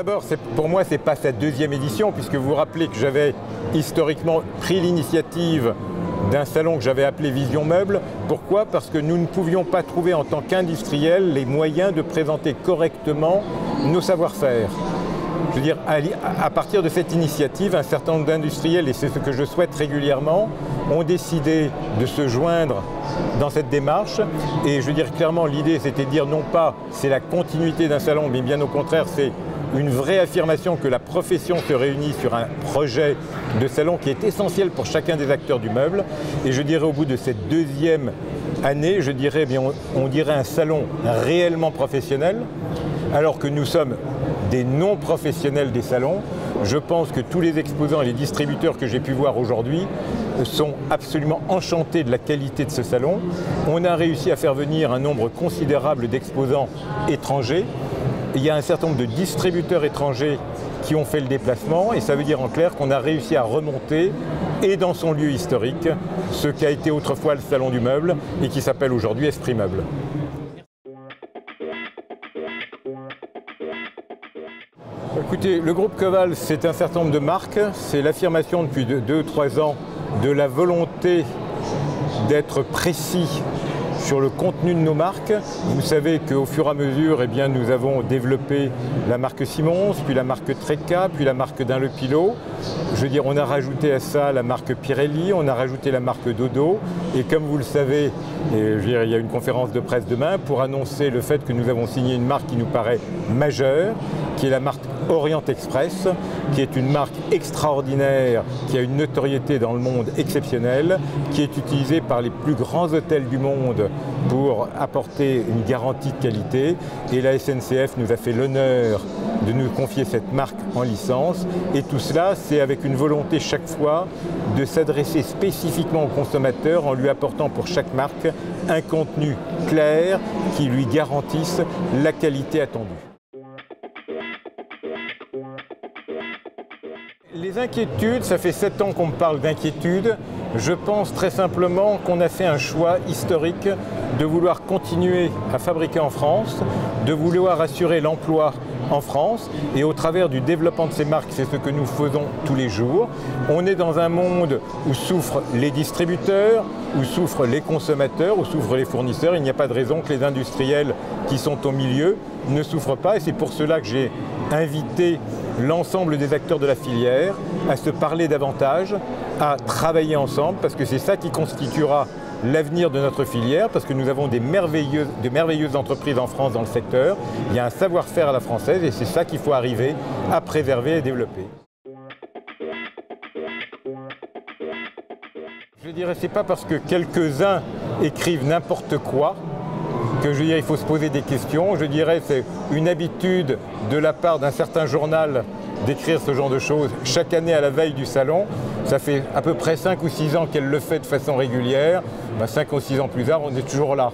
d'abord, pour moi, ce n'est pas sa deuxième édition, puisque vous vous rappelez que j'avais historiquement pris l'initiative d'un salon que j'avais appelé Vision Meuble. Pourquoi? Parce que nous ne pouvions pas trouver en tant qu'industriels les moyens de présenter correctement nos savoir-faire. Je veux dire, à partir de cette initiative, un certain nombre d'industriels, et c'est ce que je souhaite régulièrement, ont décidé de se joindre dans cette démarche. Et je veux dire clairement, l'idée c'était de dire non pas c'est la continuité d'un salon, mais bien au contraire c'est une vraie affirmation que la profession se réunit sur un projet de salon qui est essentiel pour chacun des acteurs du meuble. Et je dirais au bout de cette deuxième année, je dirais, on dirait un salon réellement professionnel, alors que nous sommes des non-professionnels des salons. Je pense que tous les exposants et les distributeurs que j'ai pu voir aujourd'hui sont absolument enchantés de la qualité de ce salon. On a réussi à faire venir un nombre considérable d'exposants étrangers. Il y a un certain nombre de distributeurs étrangers qui ont fait le déplacement et ça veut dire en clair qu'on a réussi à remonter et dans son lieu historique ce qu'a été autrefois le salon du meuble et qui s'appelle aujourd'hui Esprit Meuble. Écoutez, le groupe Coval, c'est un certain nombre de marques. C'est l'affirmation depuis 2 ou 3 ans de la volonté d'être précis sur le contenu de nos marques. Vous savez qu'au fur et à mesure, eh bien, nous avons développé la marque Simons, puis la marque Trecca, puis la marque Dunlopillo. Je veux dire, on a rajouté à ça la marque Pirelli, on a rajouté la marque Dodo. Et comme vous le savez, et je veux dire, il y a une conférence de presse demain pour annoncer le fait que nous avons signé une marque qui nous paraît majeure, qui est la marque Orient Express, qui est une marque extraordinaire, qui a une notoriété dans le monde exceptionnelle, qui est utilisée par les plus grands hôtels du monde pour apporter une garantie de qualité. Et la SNCF nous a fait l'honneur de nous confier cette marque en licence. Et tout cela, c'est avec une volonté chaque fois de s'adresser spécifiquement au consommateur en lui apportant pour chaque marque un contenu clair qui lui garantisse la qualité attendue. Les inquiétudes, ça fait 7 ans qu'on me parle d'inquiétudes. Je pense très simplement qu'on a fait un choix historique de vouloir continuer à fabriquer en France, de vouloir assurer l'emploi en France et au travers du développement de ces marques, c'est ce que nous faisons tous les jours. On est dans un monde où souffrent les distributeurs, où souffrent les consommateurs, où souffrent les fournisseurs. Il n'y a pas de raison que les industriels qui sont au milieu ne souffrent pas et c'est pour cela que j'ai invité l'ensemble des acteurs de la filière à se parler davantage, à travailler ensemble parce que c'est ça qui constituera l'avenir de notre filière, parce que nous avons de merveilleuses entreprises en France dans le secteur. Il y a un savoir-faire à la française et c'est ça qu'il faut arriver à préserver et développer. Je dirais, c'est pas parce que quelques-uns écrivent n'importe quoi que je dirais il faut se poser des questions. Je dirais c'est une habitude de la part d'un certain journal d'écrire ce genre de choses chaque année à la veille du salon. Ça fait à peu près 5 ou 6 ans qu'elle le fait de façon régulière. 5 ou 6 ans plus tard, on est toujours là.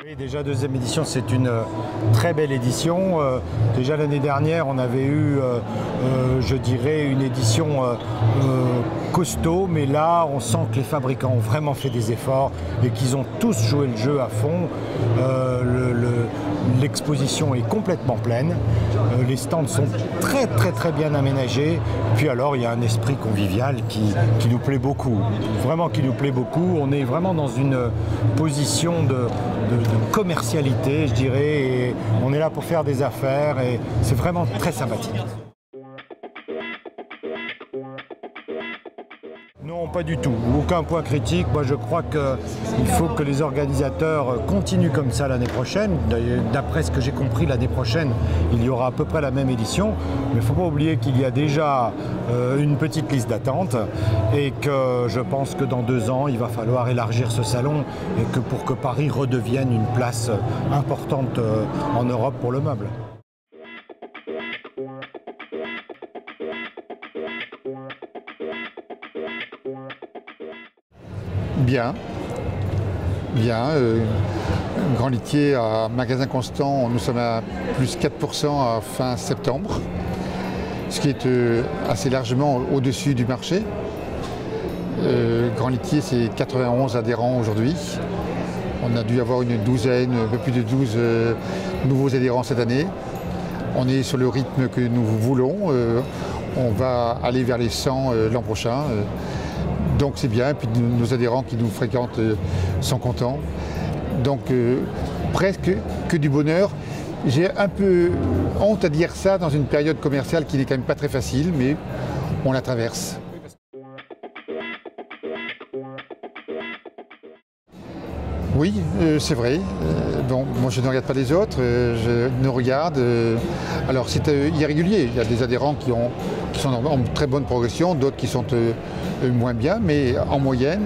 Oui, déjà deuxième édition, c'est une très belle édition. Déjà l'année dernière, on avait eu, je dirais, une édition costaud, mais là, on sent que les fabricants ont vraiment fait des efforts et qu'ils ont tous joué le jeu à fond. L'exposition est complètement pleine. Les stands sont très bien aménagés. Puis alors, il y a un esprit convivial qui nous plaît beaucoup. Vraiment qui nous plaît beaucoup. On est vraiment dans une position de commercialité, je dirais, et on est là pour faire des affaires et c'est vraiment très sympathique. Non, pas du tout. Aucun point critique. Moi, je crois qu'il faut que les organisateurs continuent comme ça l'année prochaine. D'après ce que j'ai compris, l'année prochaine, il y aura à peu près la même édition. Mais il ne faut pas oublier qu'il y a déjà une petite liste d'attente et que je pense que dans 2 ans, il va falloir élargir ce salon et que pour que Paris redevienne une place importante en Europe pour le meuble. Bien. Grand Litier à magasin constant, nous sommes à plus 4% à fin septembre, ce qui est assez largement au-dessus du marché. Grand Litier, c'est 91 adhérents aujourd'hui. On a dû avoir une douzaine, un peu plus de 12 nouveaux adhérents cette année. On est sur le rythme que nous voulons. On va aller vers les 100 l'an prochain. Donc c'est bien. Et puis nos adhérents qui nous fréquentent sont contents. Donc presque que du bonheur. J'ai un peu honte à dire ça dans une période commerciale qui n'est quand même pas très facile, mais on la traverse. Oui, c'est vrai. Bon, moi je ne regarde pas les autres, je ne regarde. Alors c'est irrégulier. Il y a des adhérents qui sont en très bonne progression, d'autres qui sont moins bien, mais en moyenne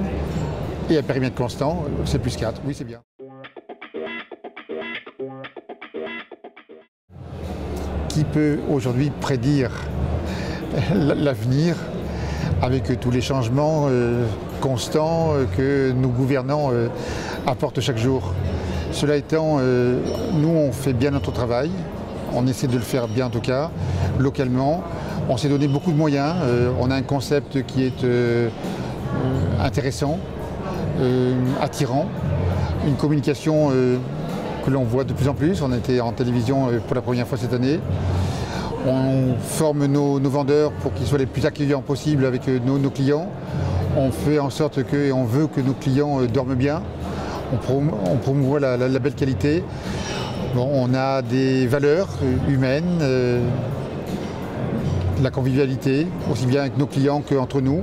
et à périmètre constant, c'est plus 4. Oui, c'est bien. Qui peut aujourd'hui prédire l'avenir avec tous les changements constants que nos gouvernants apportent chaque jour. Cela étant, nous on fait bien notre travail, on essaie de le faire bien en tout cas, localement. On s'est donné beaucoup de moyens, on a un concept qui est intéressant, attirant, une communication que l'on voit de plus en plus. On était en télévision pour la première fois cette année. On forme nos vendeurs pour qu'ils soient les plus accueillants possibles avec nos clients. On fait en sorte que, et on veut que nos clients dorment bien. On promouvoit la belle qualité. Bon, on a des valeurs humaines, la convivialité, aussi bien avec nos clients qu'entre nous.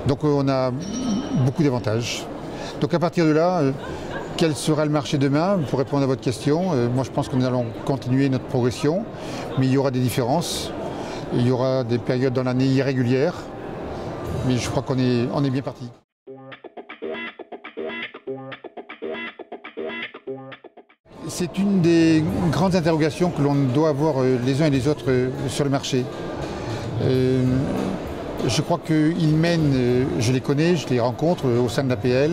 Donc on a beaucoup d'avantages. Donc à partir de là, quel sera le marché demain? Pour répondre à votre question, moi je pense que nous allons continuer notre progression, mais il y aura des différences. Il y aura des périodes dans l'année irrégulières, mais je crois qu'on est bien parti. C'est une des grandes interrogations que l'on doit avoir les uns et les autres sur le marché. Je crois qu'ils mènent, je les connais, je les rencontre au sein de l'APL.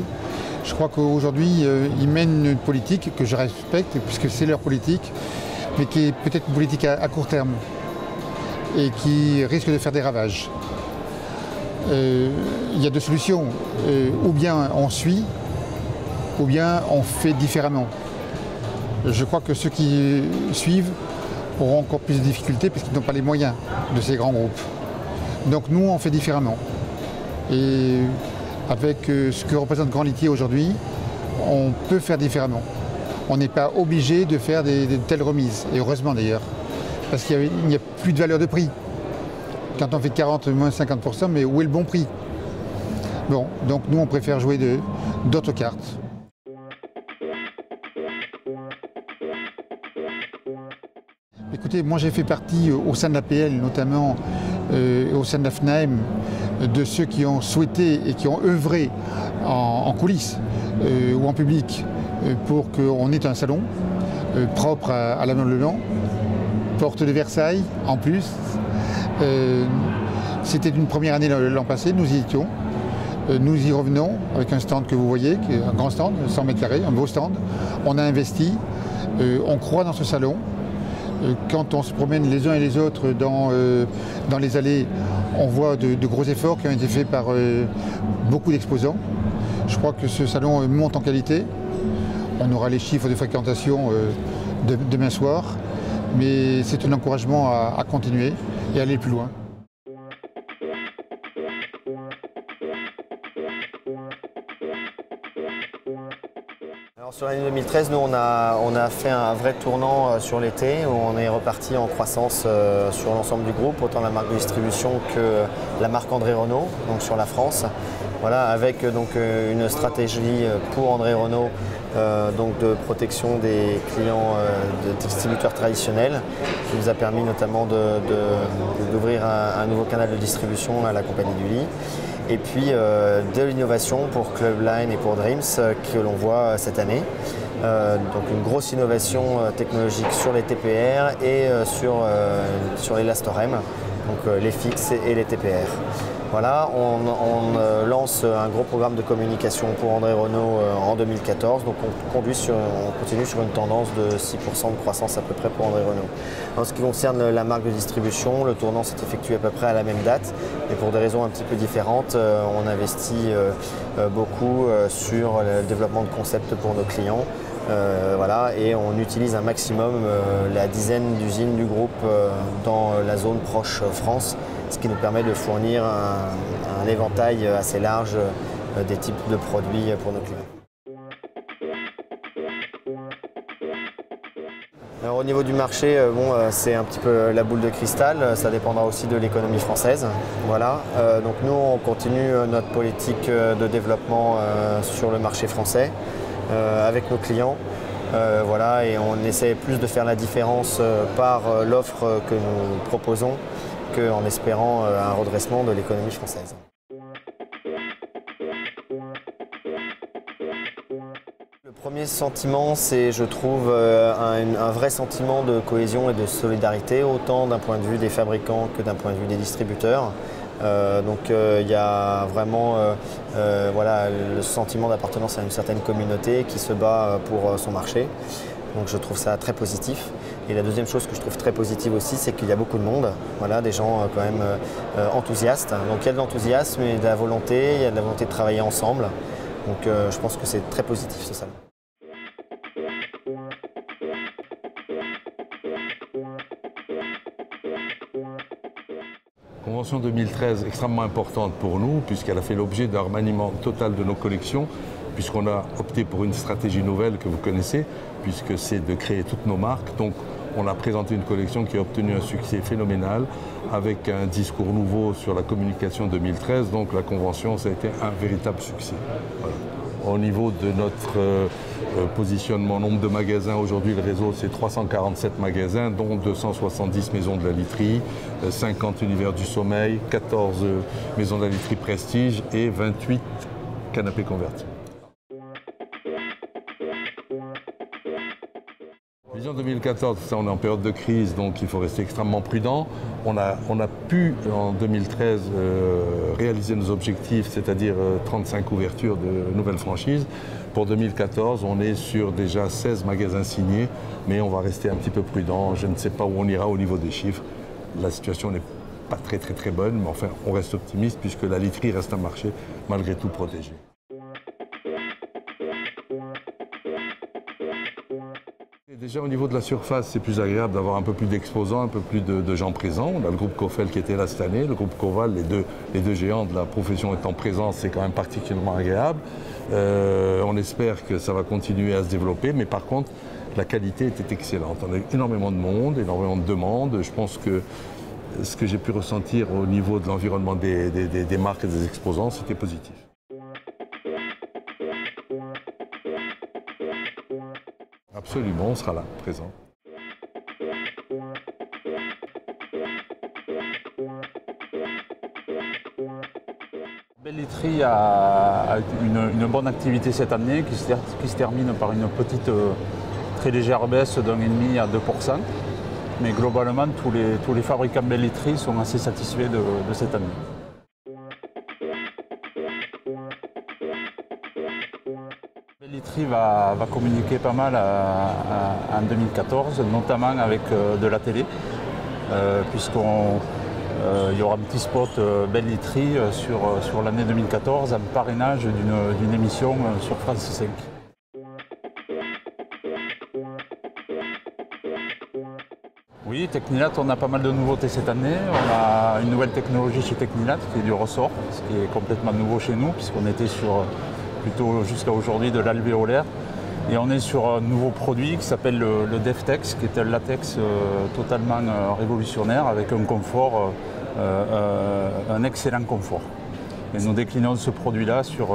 Je crois qu'aujourd'hui, ils mènent une politique que je respecte, puisque c'est leur politique, mais qui est peut-être une politique à court terme et qui risque de faire des ravages. Il y a deux solutions. Ou bien on suit, ou bien on fait différemment. Je crois que ceux qui suivent auront encore plus de difficultés parce qu'ils n'ont pas les moyens de ces grands groupes. Donc nous, on fait différemment. Et avec ce que représente Grand Litier aujourd'hui, on peut faire différemment. On n'est pas obligé de faire de telles remises, et heureusement d'ailleurs, parce qu'il n'y a plus de valeur de prix. Quand on fait 40, moins 50%, mais où est le bon prix? Bon, donc nous on préfère jouer d'autres cartes. Écoutez, moi j'ai fait partie au sein de l'APL, notamment au sein de la FNAEM, de ceux qui ont souhaité et qui ont œuvré en coulisses ou en public pour qu'on ait un salon propre à la Mont-le-Long, porte de Versailles en plus. C'était une première année l'an passé, nous y étions. Nous y revenons avec un stand que vous voyez, qui est un grand stand, 100 mètres carrés, un beau stand. On a investi, on croit dans ce salon. Quand on se promène les uns et les autres dans les allées, on voit de gros efforts qui ont été faits par beaucoup d'exposants. Je crois que ce salon monte en qualité. On aura les chiffres de fréquentation demain soir, mais c'est un encouragement à continuer et aller plus loin. Alors sur l'année 2013, nous on a fait un vrai tournant sur l'été où on est reparti en croissance sur l'ensemble du groupe, autant la marque de distribution que la marque André Renault, donc sur la France. Voilà, avec donc une stratégie pour André Renault donc de protection des clients de distributeurs traditionnels qui nous a permis notamment d'ouvrir un nouveau canal de distribution à la compagnie du lit. Et puis de l'innovation pour Clubline et pour Dreams que l'on voit cette année. Donc une grosse innovation technologique sur les TPR et sur l'Elastorem donc les fixes et les TPR. Voilà, on lance un gros programme de communication pour André Renault en 2014, donc on continue sur une tendance de 6% de croissance à peu près pour André Renault. En ce qui concerne la marque de distribution, le tournant s'est effectué à peu près à la même date, mais pour des raisons un petit peu différentes, on investit beaucoup sur le développement de concepts pour nos clients. Voilà, et on utilise un maximum la dizaine d'usines du groupe dans la zone proche France, ce qui nous permet de fournir un éventail assez large des types de produits pour nos clients. Alors, au niveau du marché, c'est un petit peu la boule de cristal, ça dépendra aussi de l'économie française. Voilà. Donc nous, on continue notre politique de développement sur le marché français avec nos clients. Voilà, et on essaie plus de faire la différence par l'offre que nous proposons qu'en espérant un redressement de l'économie française. Le premier sentiment, c'est, je trouve, un vrai sentiment de cohésion et de solidarité, autant d'un point de vue des fabricants que d'un point de vue des distributeurs. Il y a vraiment voilà, le sentiment d'appartenance à une certaine communauté qui se bat pour son marché. Donc je trouve ça très positif. Et la deuxième chose que je trouve très positive aussi, c'est qu'il y a beaucoup de monde, voilà, des gens quand même enthousiastes. Donc il y a de l'enthousiasme et de la volonté, il y a de la volonté de travailler ensemble. Donc je pense que c'est très positif ce salon. Convention 2013 extrêmement importante pour nous puisqu'elle a fait l'objet d'un remaniement total de nos collections, puisqu'on a opté pour une stratégie nouvelle que vous connaissez, puisque c'est de créer toutes nos marques. Donc on a présenté une collection qui a obtenu un succès phénoménal avec un discours nouveau sur la communication 2013. Donc la convention, ça a été un véritable succès. Voilà. Au niveau de notre positionnement, nombre de magasins, aujourd'hui le réseau c'est 347 magasins, dont 270 maisons de la literie, 50 univers du sommeil, 14 maisons de la literie prestige et 28 canapés convertis. Vision 2014, ça, on est en période de crise, donc il faut rester extrêmement prudent. On a pu, en 2013, réaliser nos objectifs, c'est-à-dire 35 ouvertures de nouvelles franchises. Pour 2014, on est sur déjà 16 magasins signés, mais on va rester un petit peu prudent. Je ne sais pas où on ira au niveau des chiffres. La situation n'est pas très bonne, mais enfin, on reste optimiste puisque la literie reste un marché malgré tout protégé. Déjà au niveau de la surface, c'est plus agréable d'avoir un peu plus d'exposants, un peu plus de gens présents. On a le groupe Cofel qui était là cette année, le groupe Coval, les deux géants de la profession étant présents, c'est quand même particulièrement agréable. On espère que ça va continuer à se développer, mais par contre, la qualité était excellente. On a eu énormément de monde, énormément de demandes. Je pense que ce que j'ai pu ressentir au niveau de l'environnement des marques et des exposants, c'était positif. Absolument, on sera là, présent. Belle Literie a une bonne activité cette année qui se termine par une petite, très légère baisse d'1,5 à 2%. Mais globalement, tous les fabricants Belle Literie sont assez satisfaits de cette année. Belle Literie va communiquer pas mal en 2014, notamment avec de la télé, puisqu'il y aura un petit spot Belle Literie sur l'année 2014, en parrainage d'une émission sur France 5. Oui, Technilat, on a pas mal de nouveautés cette année. On a une nouvelle technologie chez Technilat qui est du ressort, ce qui est complètement nouveau chez nous, puisqu'on était sur plutôt jusqu'à aujourd'hui de l'alvéolaire. Et on est sur un nouveau produit qui s'appelle le DevTex, qui est un latex totalement révolutionnaire avec un confort, un excellent confort. Et nous déclinons ce produit-là sur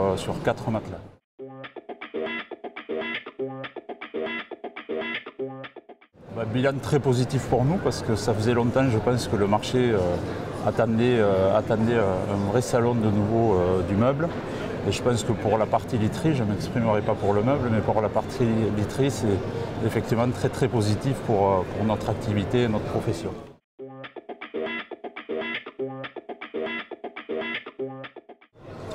4 matelas. Bilan très positif pour nous parce que ça faisait longtemps, je pense, que le marché attendait un vrai salon de nouveau du meuble. Et je pense que pour la partie literie, je ne m'exprimerai pas pour le meuble, mais pour la partie literie, c'est effectivement très positif pour notre activité et notre profession.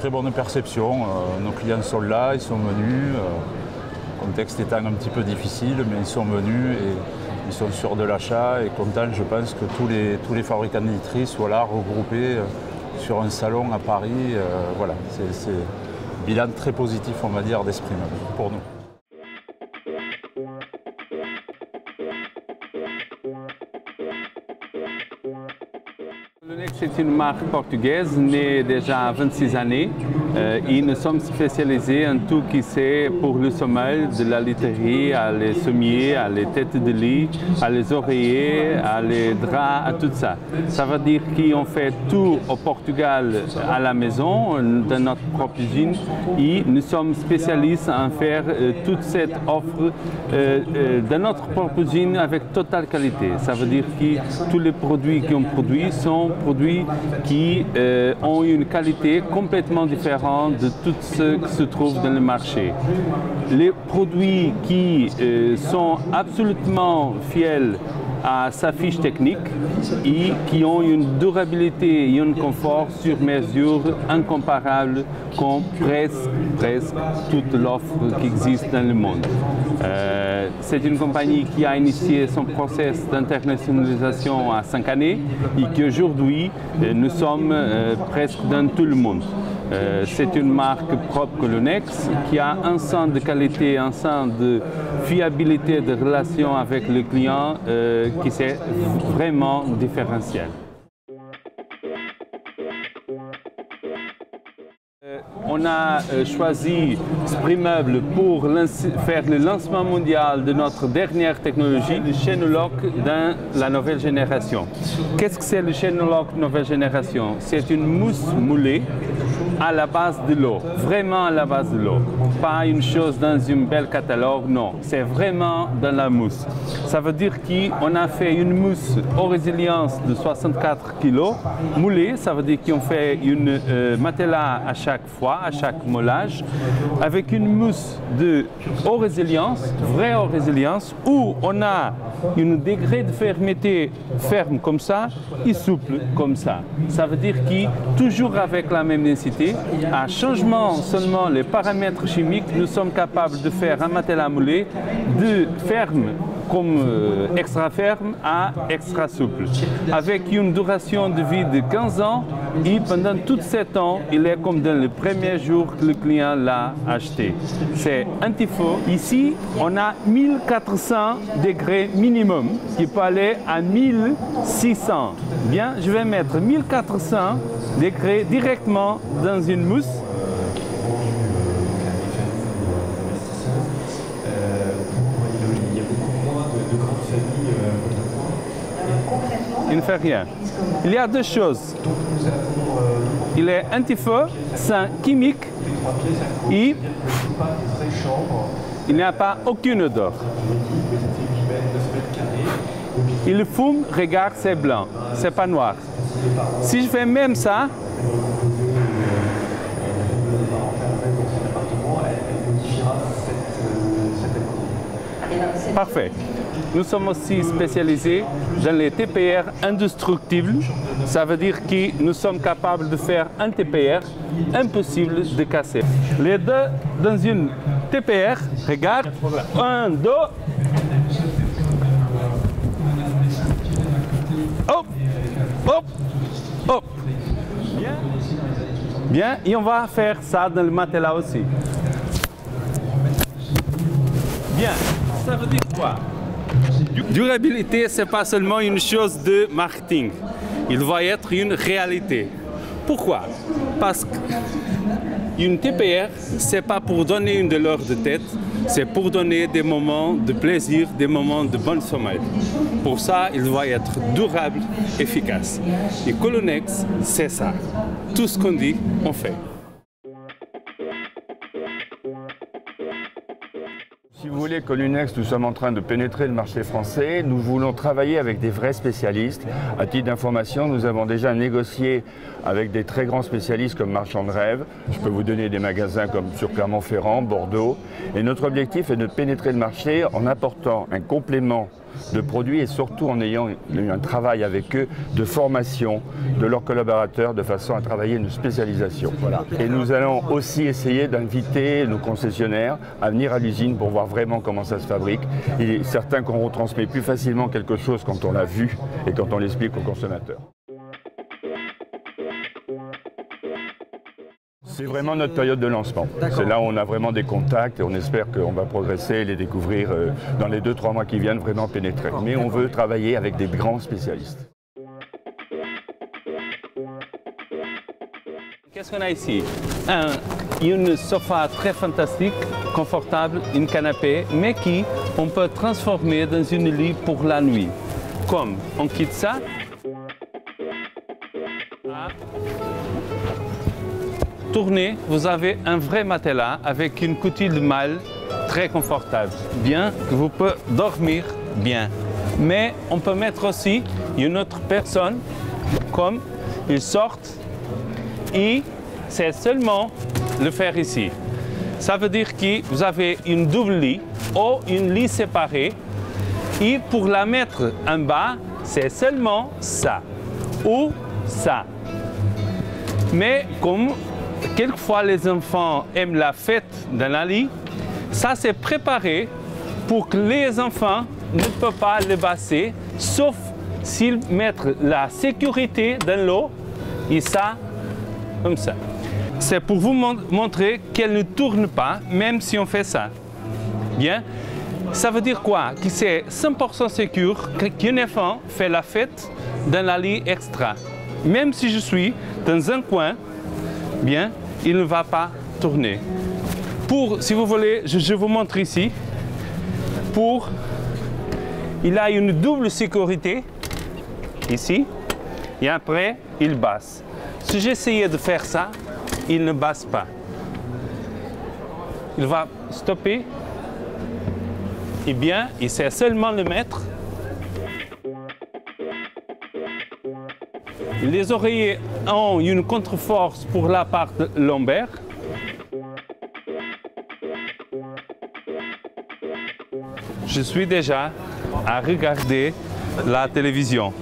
très bonne perception. Nos clients sont là, ils sont venus. Le contexte étant un petit peu difficile, mais ils sont venus et ils sont sûrs de l'achat et contents. Je pense que tous les fabricants de literie soient là, regroupés sur un salon à Paris. Voilà, c'est un bilan très positif, on va dire, d'Esprit Meuble pour nous. Colonex est une marque portugaise née déjà à 26 années et nous sommes spécialisés en tout qui c'est pour le sommeil, de la literie, à les sommiers, à les têtes de lit, à les oreillers, à les draps, à tout ça. Ça veut dire qu'on fait tout au Portugal à la maison, dans notre propre usine, et nous sommes spécialistes en faire toute cette offre dans notre propre usine avec totale qualité. Ça veut dire que tous les produits qu'on produit sont produits qui ont une qualité complètement différente de tout ce qui se trouve dans le marché. Les produits qui sont absolument fidèles à sa fiche technique et qui ont une durabilité et un confort sur mesure incomparable comme presque toute l'offre qui existe dans le monde. C'est une compagnie qui a initié son processus d'internationalisation à 5 années et qu'aujourd'hui nous sommes presque dans tout le monde. C'est une marque propre Colonex qui a un sens de qualité, un sens de fiabilité de relation avec le client qui est vraiment différentiel. On a choisi Esprit Meuble pour faire le lancement mondial de notre dernière technologie, le Chain-O-Lock dans la nouvelle génération. Qu'est-ce que c'est le Chain-O-Lock nouvelle génération? C'est une mousse moulée à la base de l'eau, vraiment à la base de l'eau. Pas une chose dans un bel catalogue, non. C'est vraiment dans la mousse. Ça veut dire qu'on a fait une mousse aux résilience de 64 kg, moulée, ça veut dire qu'on fait une matelas à chaque fois, à chaque moulage, avec une mousse de haute résilience, vraie haute résilience, où on a un degré de fermeté ferme comme ça et souple comme ça. Ça veut dire que toujours avec la même densité, à changement seulement les paramètres chimiques, nous sommes capables de faire un matelas moulé de ferme comme extra ferme à extra souple, avec une duration de vie de 15 ans et pendant tous 7 ans, il est comme dans le premier jour que le client l'a acheté. C'est anti-feu. Ici, on a 1400 degrés minimum qui peut aller à 1600. Bien, je vais mettre 1400 degrés directement dans une mousse. Il ne fait rien. Il y a deux choses. Il est anti-feu, sans chimique et il n'y a pas aucune odeur. Il fume, regarde, c'est blanc, c'est pas noir. Si je fais même ça, parfait. Nous sommes aussi spécialisés dans les TPR indestructibles. Ça veut dire que nous sommes capables de faire un TPR impossible de casser. Les deux dans une TPR, regarde, 1, 2, hop, hop, hop. Bien. Bien, et on va faire ça dans le matelas aussi. Bien, ça veut dire quoi? Durabilité, ce n'est pas seulement une chose de marketing, il va être une réalité. Pourquoi? Parce qu'une TPR, ce n'est pas pour donner une douleur de tête, c'est pour donner des moments de plaisir, des moments de bon sommeil. Pour ça, il doit être durable, efficace. Et Colonex, c'est ça. Tout ce qu'on dit, on fait. Si vous voulez, Colonex, nous sommes en train de pénétrer le marché français. Nous voulons travailler avec des vrais spécialistes. À titre d'information, nous avons déjà négocié avec des très grands spécialistes comme Marchand de Rêve. Je peux vous donner des magasins comme sur Clermont-Ferrand, Bordeaux. Et notre objectif est de pénétrer le marché en apportant un complément de produits et surtout en ayant eu un travail avec eux de formation de leurs collaborateurs de façon à travailler une spécialisation. Voilà. Et nous allons aussi essayer d'inviter nos concessionnaires à venir à l'usine pour voir vraiment comment ça se fabrique. Il est certain qu'on retransmet plus facilement quelque chose quand on l'a vu et quand on l'explique aux consommateurs. C'est vraiment notre période de lancement. C'est là où on a vraiment des contacts et on espère qu'on va progresser et les découvrir dans les 2-3 mois qui viennent, vraiment pénétrer. Mais on veut travailler avec des grands spécialistes. Qu'est-ce qu'on a ici? Une sofa très fantastique, confortable, une canapé, mais qui on peut transformer dans une lit pour la nuit. Comme on quitte ça. Tournez, vous avez un vrai matelas avec une coutille de malle très confortable. Bien, que vous pouvez dormir bien. Mais on peut mettre aussi une autre personne, comme ils sortent, et c'est seulement le faire ici. Ça veut dire que vous avez une double lit ou une lit séparée, et pour la mettre en bas, c'est seulement ça ou ça. Mais comme quelquefois les enfants aiment la fête dans la lit, ça c'est préparé pour que les enfants ne peuvent pas le passer, sauf s'ils mettent la sécurité dans l'eau, et ça, comme ça. C'est pour vous montrer qu'elle ne tourne pas, même si on fait ça. Bien. Ça veut dire quoi? Que c'est 100% sûr qu'un enfant fait la fête dans la lit extra. Même si je suis dans un coin, bien, il ne va pas tourner. Si vous voulez, je vous montre ici. Il a une double sécurité, ici, et après, il baisse. Si j'essayais de faire ça, il ne baisse pas. Il va stopper. Et bien, il sait seulement le mettre. Les oreillers ont une contre-force pour la partie lombaire. Je suis déjà à regarder la télévision.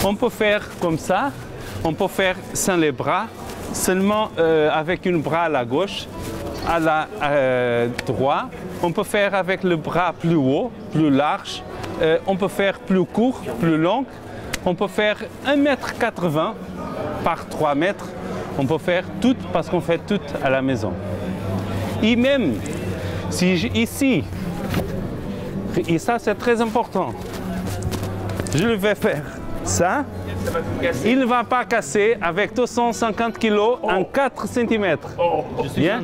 On peut faire comme ça, on peut faire sans les bras, seulement avec un bras à la gauche, à la droite. On peut faire avec le bras plus haut, plus large. On peut faire plus court, plus long. On peut faire 1,80 m par 3 mètres. On peut faire tout parce qu'on fait tout à la maison. Et même si ici, et ça c'est très important, je le vais faire ça, il ne va pas casser avec 250 kg en 4 cm. Bien.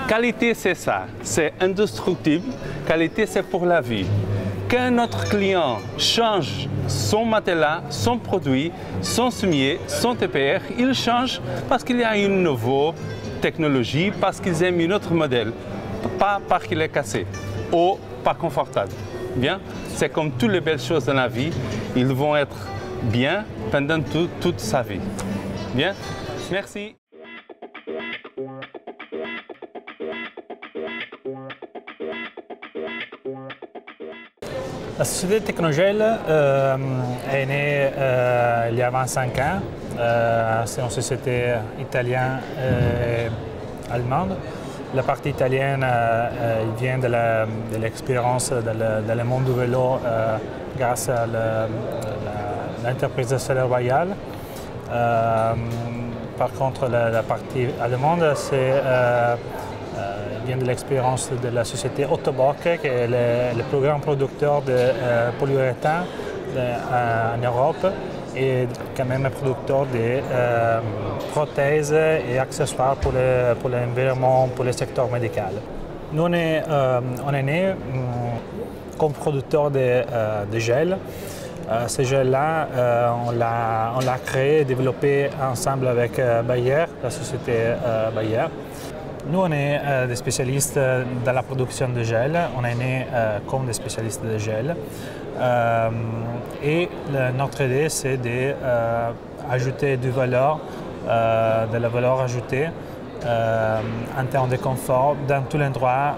Qualité c'est ça, c'est indestructible. Qualité c'est pour la vie. Quand notre client change son matelas, son produit, son sommier, son TPR, il change parce qu'il y a une nouvelle technologie, parce qu'ils aiment un autre modèle, pas parce qu'il est cassé ou pas confortable. Bien, c'est comme toutes les belles choses dans la vie, ils vont être bien pendant toute sa vie. Bien, merci. La société Technogel est née il y a 25 ans. C'est une société italienne et allemande. La partie italienne vient de l'expérience dans le monde du vélo grâce à l'entreprise de Soleil Royal. Par contre, la partie allemande, vient de l'expérience de la société Ottobock, qui est le plus grand producteur de polyuréthane en Europe et quand même producteur de prothèses et accessoires pour l'environnement, pour le secteur médical. Nous, on est né comme producteur de gel. Ce gel-là, on l'a créé et développé ensemble avec Bayer, la société Bayer. Nous, on est des spécialistes dans la production de gel. On est né comme des spécialistes de gel. Et notre idée, c'est d'ajouter de la valeur ajoutée en termes de confort dans tous les endroits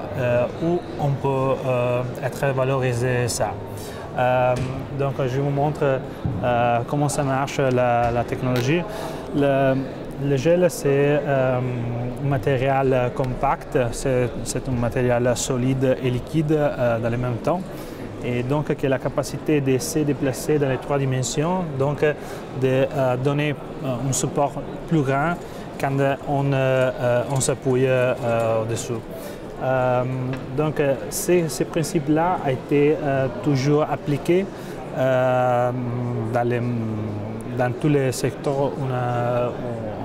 où on peut être valorisé ça. Donc je vous montre comment ça marche la technologie. Le gel, c'est un matériel compact, c'est un matériel solide et liquide dans le même temps. Et donc qui a la capacité de se déplacer dans les 3 dimensions, donc de donner un support plus grand quand on s'appuie au-dessous. Donc ce principe-là a été toujours appliqué dans tous les secteurs où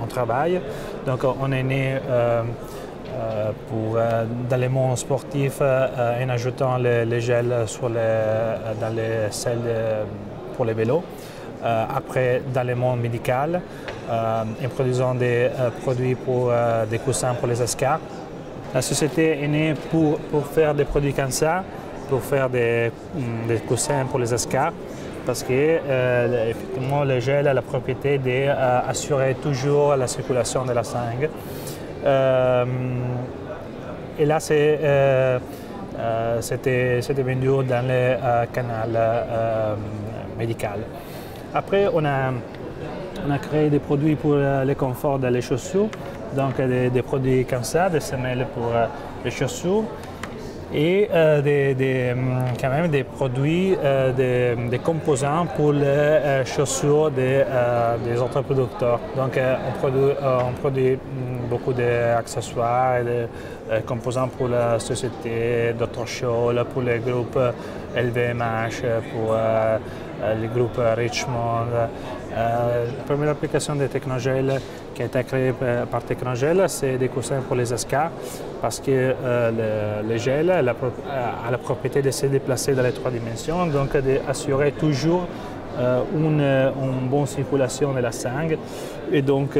on travaille. Donc on est né dans le monde sportif en ajoutant les gels dans les selles pour les vélos. Après, dans le monde médical, en produisant des produits pour des coussins pour les escarres. La société est née pour faire des produits comme ça, pour faire des coussins pour les escarres, parce que effectivement, le gel a la propriété d'assurer toujours la circulation de la sangle. Et là, c'était vendu dans le canal médical. Après, on a créé des produits pour le confort dans les chaussures, donc des produits comme ça, des semelles pour les chaussures, et quand même des produits, des composants pour les chaussures des autres producteurs. Donc on produit beaucoup d'accessoires et de composants pour la société Dr. Scholl, pour les groupes LVMH, pour les groupes Richemont. La première application de Technogel qui a été créée par Technogel, c'est des coussins pour les escarres, parce que le gel a la propriété de se déplacer dans les 3 dimensions, donc d'assurer toujours une bonne circulation de la sangle, et donc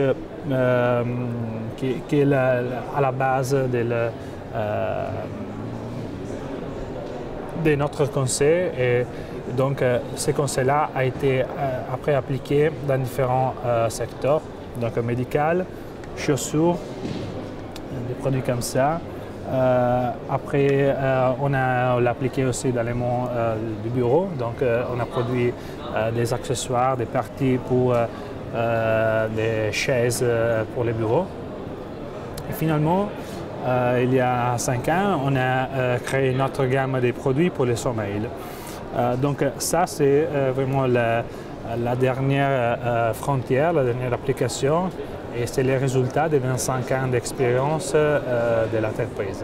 qui est à la base de notre conseil. Et donc ce conseil-là a été après appliqué dans différents secteurs, donc médical, chaussures, des produits comme ça. Après, on l'a appliqué aussi dans le monde du bureau, donc on a produit des accessoires, des parties pour des chaises pour les bureaux. Et finalement, il y a 5 ans, on a créé notre gamme de produits pour le sommeil. Donc ça, c'est vraiment la dernière frontière, la dernière application, et c'est le résultat de 25 ans d'expérience de l'entreprise.